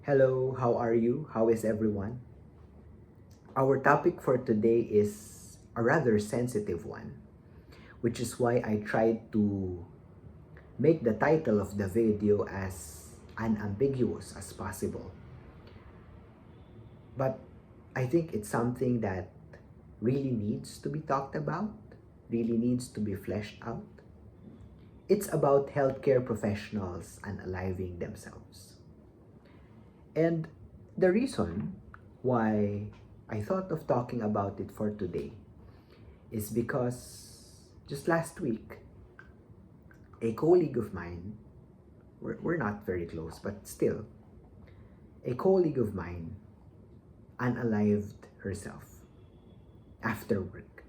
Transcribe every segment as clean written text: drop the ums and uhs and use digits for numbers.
Hello, how are you? How is everyone? Our topic for today is a rather sensitive one, which is why I tried to make the title of the video as unambiguous as possible. But I think it's something that really needs to be talked about, really needs to be fleshed out. It's about healthcare professionals unaliving themselves. And the reason why I thought of talking about it for today is because just last week, a colleague of mine, we're not very close, but still, a colleague of mine unalived herself after work.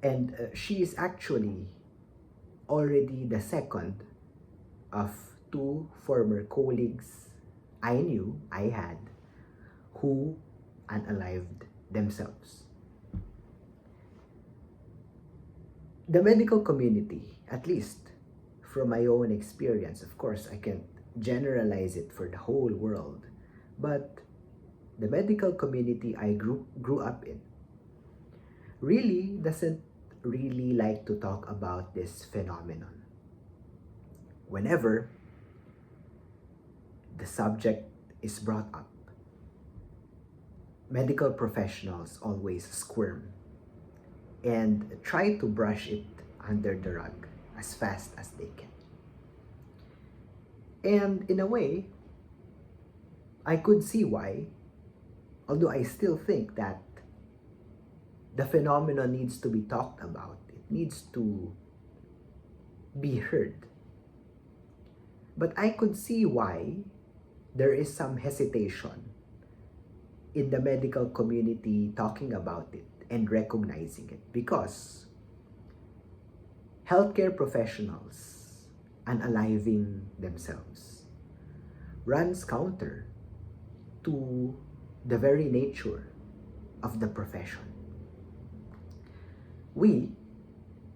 And she is actually already the second of two former colleagues I had, who unalived themselves. The medical community, at least from my own experience, of course, I can't generalize it for the whole world, but the medical community I grew up in really doesn't really like to talk about this phenomenon. Whenever the subject is brought up, medical professionals always squirm and try to brush it under the rug as fast as they can. And in a way, I could see why, although I still think that the phenomenon needs to be talked about, it needs to be heard. But I could see why there is some hesitation in the medical community talking about it and recognizing it, because healthcare professionals unaliving themselves runs counter to the very nature of the profession. We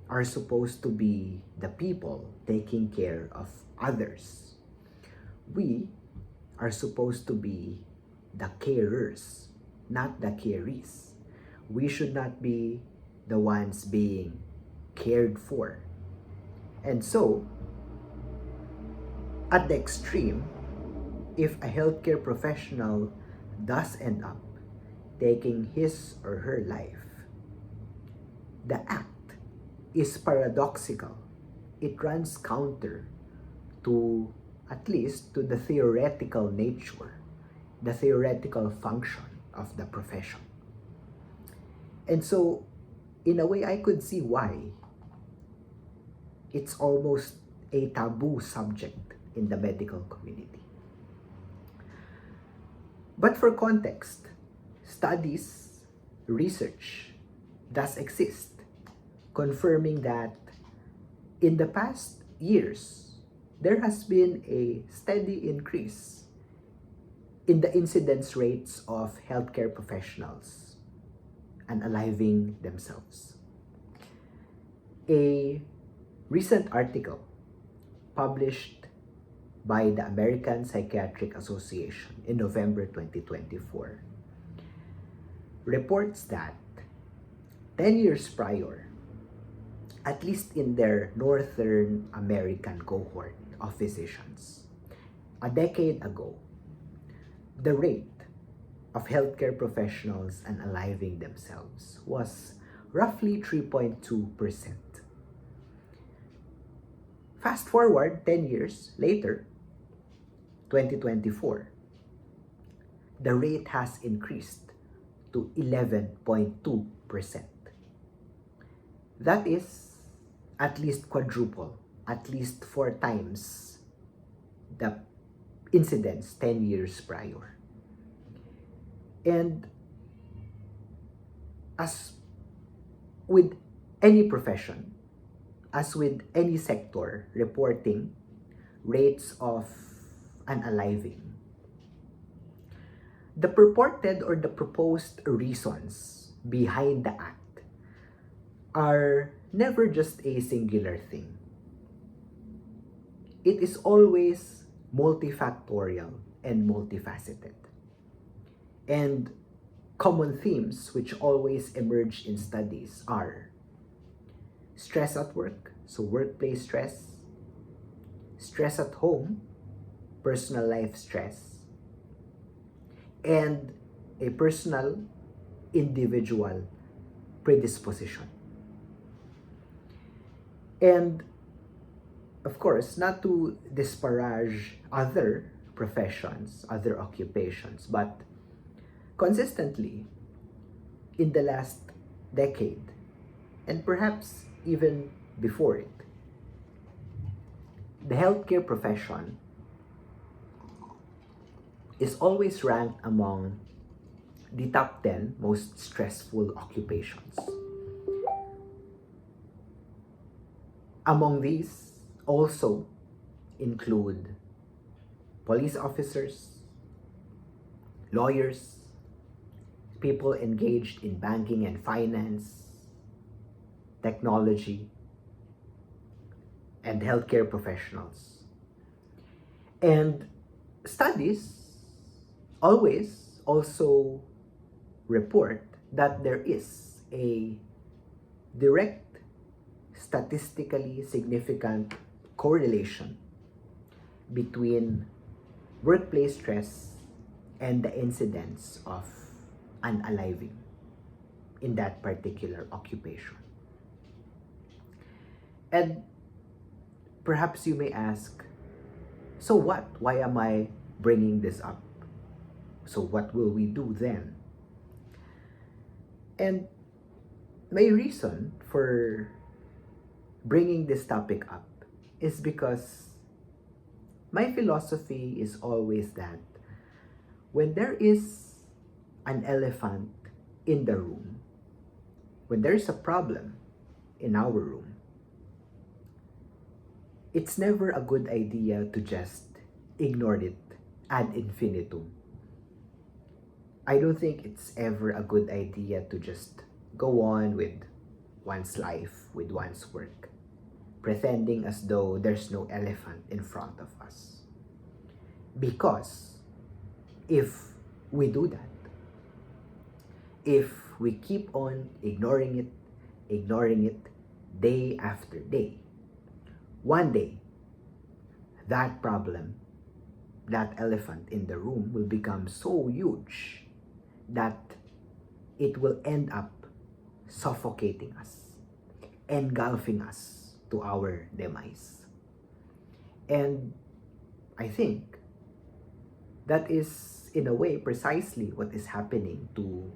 are supposed to be the people taking care of others. We are supposed to be the carers, not the carees. We should not be the ones being cared for. And so, at the extreme, if a healthcare professional does end up taking his or her life, the act is paradoxical. It runs counter to, at least to the theoretical nature, the theoretical function of the profession. And so, in a way, I could see why it's almost a taboo subject in the medical community. But for context, studies, research does exist, confirming that in the past years, there has been a steady increase in the incidence rates of healthcare professionals unaliving themselves. A recent article published by the American Psychiatric Association in November 2024 reports that 10 years prior, at least in their Northern American cohort of physicians, a decade ago, the rate of healthcare professionals unaliving themselves was roughly 3.2%. Fast forward 10 years later, 2024, the rate has increased to 11.2%. That is at least quadruple, at least 4 times the incidence 10 years prior. And as with any profession, as with any sector reporting rates of unaliving, the purported or the proposed reasons behind the act are never just a singular thing. It is always multifactorial and multifaceted. And common themes which always emerge in studies are stress at work, so workplace stress, stress at home, personal life stress, and a personal individual predisposition. And of course, not to disparage other professions, other occupations, but consistently in the last decade, and perhaps even before it, the healthcare profession is always ranked among the top 10 most stressful occupations. Among these also include police officers, lawyers, people engaged in banking and finance, technology, and healthcare professionals. And studies always also report that there is a direct, statistically significant correlation between workplace stress and the incidence of unaliving in that particular occupation. And perhaps you may ask, so what? Why am I bringing this up? So what will we do then? And my reason for bringing this topic up is because my philosophy is always that when there is an elephant in the room, when there is a problem in our room, it's never a good idea to just ignore it ad infinitum. I don't think it's ever a good idea to just go on with one's life, with one's work, pretending as though there's no elephant in front of us. Because if we do that, if we keep on ignoring it day after day, one day, that problem, that elephant in the room will become so huge that it will end up suffocating us, engulfing us to our demise. And I think that is, in a way, precisely what is happening to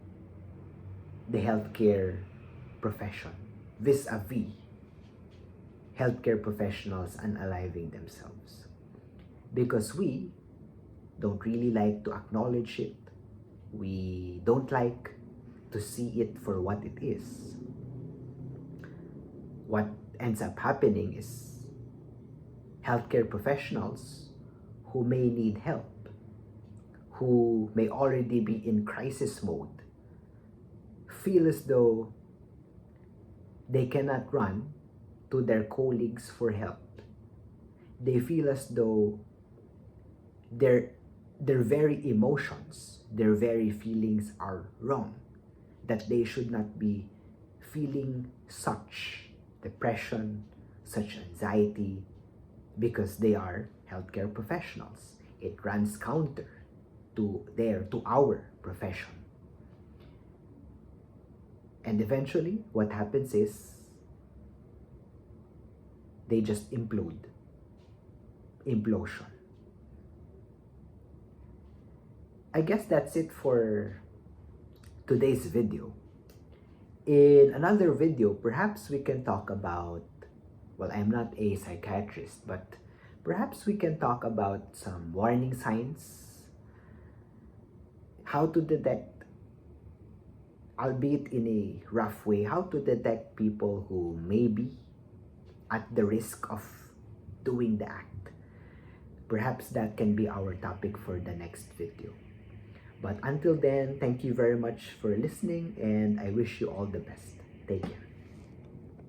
the healthcare profession vis-a-vis healthcare professionals unaliving themselves. Because we don't really like to acknowledge it. We don't like to see it for what it is. What ends up happening is healthcare professionals who may need help, who may already be in crisis mode, feel as though they cannot run to their colleagues for help. They feel as though their very emotions, their very feelings are wrong, that they should not be feeling such depression, such anxiety, because they are healthcare professionals. It runs counter to our profession. And eventually, what happens is they just implode. Implosion. I guess that's it for today's video. In another video, perhaps we can talk about, well, I'm not a psychiatrist, but perhaps we can talk about some warning signs, how to detect, albeit in a rough way, how to detect people who may be at the risk of doing the act. Perhaps that can be our topic for the next video. But until then, thank you very much for listening, and I wish you all the best. Take care.